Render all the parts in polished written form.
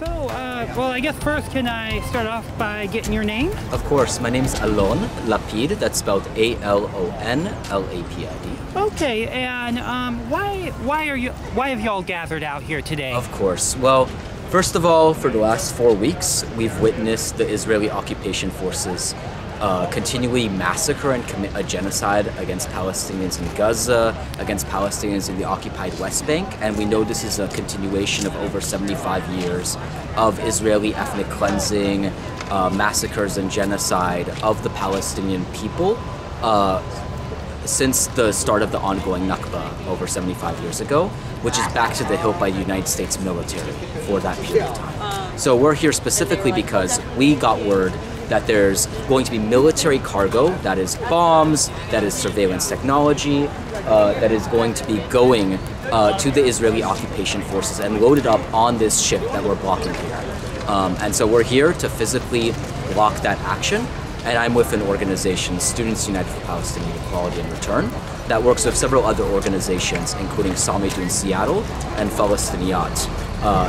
Well, I guess first, can I start off by getting your name? Of course, my name's Alon Lapid. That's spelled A-L-O-N-L-A-P-I-D. Okay, and why have y'all gathered out here today? Of course. Well, first of all, for the last 4 weeks, we've witnessed the Israeli occupation forces continually massacre and commit a genocide against Palestinians in Gaza, against Palestinians in the occupied West Bank, and we know this is a continuation of over 75 years of Israeli ethnic cleansing, massacres and genocide of the Palestinian people since the start of the ongoing Nakba over 75 years ago, which is back to the hill by the United States military for that period of time. So we're here specifically because we got word that there's going to be military cargo, that is bombs, that is surveillance technology, that is going to be going to the Israeli occupation forces and loaded up on this ship that we're blocking here. And so we're here to physically block that action. And I'm with an organization, Students United for Palestinian Equality and Return, that works with several other organizations, including Samidu in Seattle and Palestiniyat,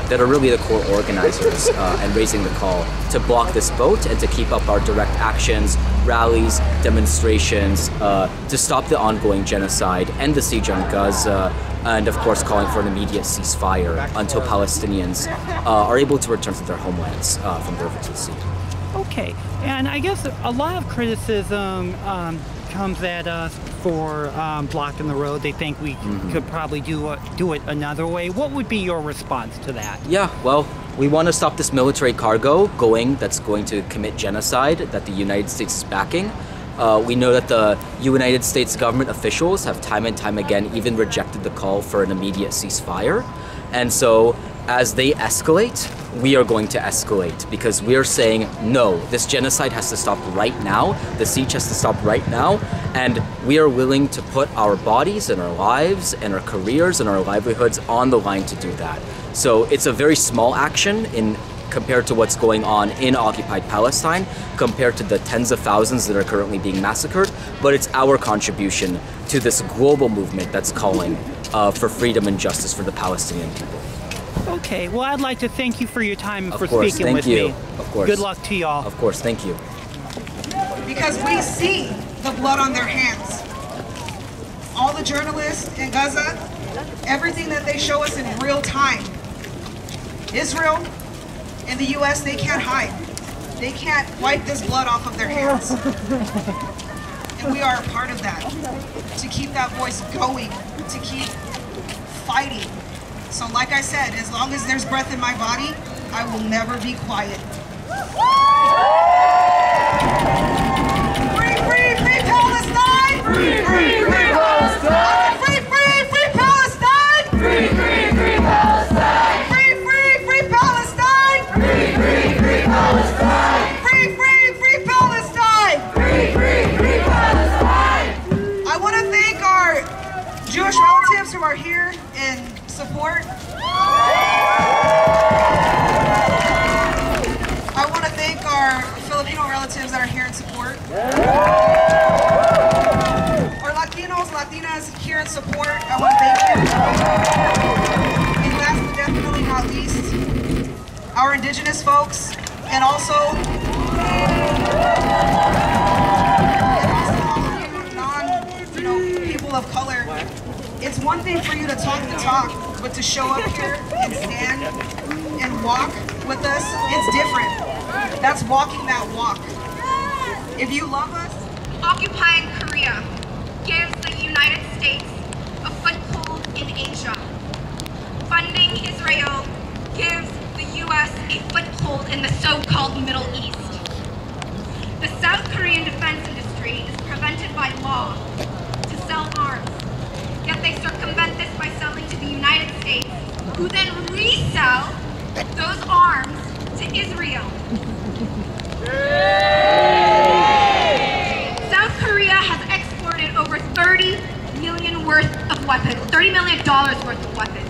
that are really the core organizers and raising the call to block this boat and to keep up our direct actions, rallies, demonstrations, to stop the ongoing genocide and the siege on Gaza, and of course calling for an immediate ceasefire until Palestinians are able to return to their homelands from the river to the sea. Okay, and I guess a lot of criticism comes at us for blocking the road. They think we could probably do it another way. What would be your response to that? Yeah, well, we want to stop this military cargo that's going to commit genocide that the United States is backing. We know that the United States government officials have time and time again even rejected the call for an immediate ceasefire. And so as they escalate, we are going to escalate because we are saying, no, this genocide has to stop right now. The siege has to stop right now. And we are willing to put our bodies and our lives and our careers and our livelihoods on the line to do that. So it's a very small action compared to what's going on in occupied Palestine, compared to the tens of thousands that are currently being massacred. But it's our contribution to this global movement that's calling for freedom and justice for the Palestinian people. Okay, well, I'd like to thank you for your time and for speaking with me. Of course. Good luck to y'all. Of course, thank you. Because we see the blood on their hands. All the journalists in Gaza, everything that they show us in real time. Israel and the US, they can't hide. They can't wipe this blood off of their hands. And we are a part of that. To keep that voice going, to keep fighting. So like I said, as long as there's breath in my body, I will never be quiet. Free, free, free Palestine! Free, free, free Palestine! Free, free, free Palestine! Free, free, free Palestine! Free, free, free Palestine! Free, free, free Palestine! Free, free, free Palestine! Free, free, free Palestine! I want to thank our Jewish relatives who are here in support. I want to thank our Filipino relatives that are here in support. Our Latinos, Latinas here in support. I want to thank you. And last but definitely not least, our indigenous folks, and also all of you people of color. It's one thing for you to talk the talk, but to show up here and stand and walk with us, it's different. That's walking that walk. If you love us, occupying Korea gives the United States a foothold in Asia. Funding Israel gives the US a foothold in the so-called Middle East. The South Korean defense industry is prevented by law to sell arms. Yet they circumvent this by selling to the United States, who then resell those arms to Israel. South Korea has exported over $30 million worth of weapons, $30 million worth of weapons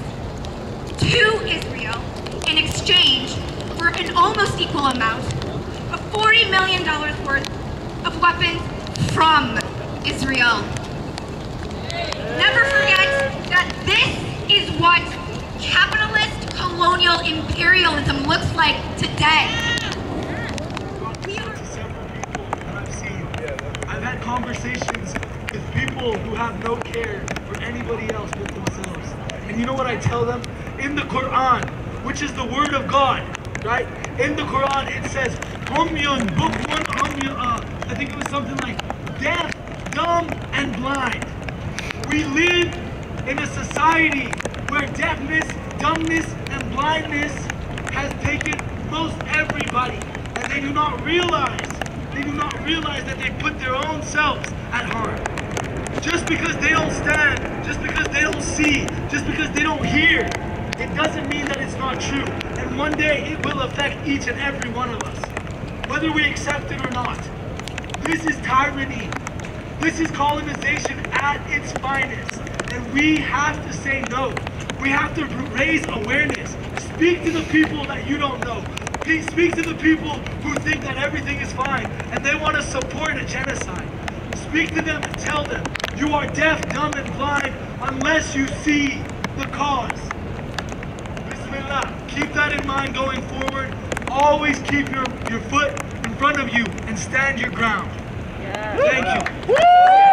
to Israel in exchange for an almost equal amount of $40 million worth of weapons from Israel. Never forget that this is what capitalist colonial imperialism looks like today. I've had conversations with people who have no care for anybody else but themselves. And you know what I tell them? In the Quran, which is the word of God, right? In the Quran it says, Humyun, Bukmun, I think it was something like deaf, dumb, and blind. We live in a society where deafness, dumbness, and blindness has taken most everybody. And they do not realize that they put their own selves at harm. Just because they don't stand, just because they don't see, just because they don't hear, it doesn't mean that it's not true. And one day it will affect each and every one of us, whether we accept it or not. This is tyranny. This is colonization at its finest. And we have to say no. We have to raise awareness. Speak to the people that you don't know. Speak to the people who think that everything is fine and they want to support a genocide. Speak to them and tell them you are deaf, dumb, and blind unless you see the cause. Bismillah. Keep that in mind going forward. Always keep your foot in front of you and stand your ground. Thank you.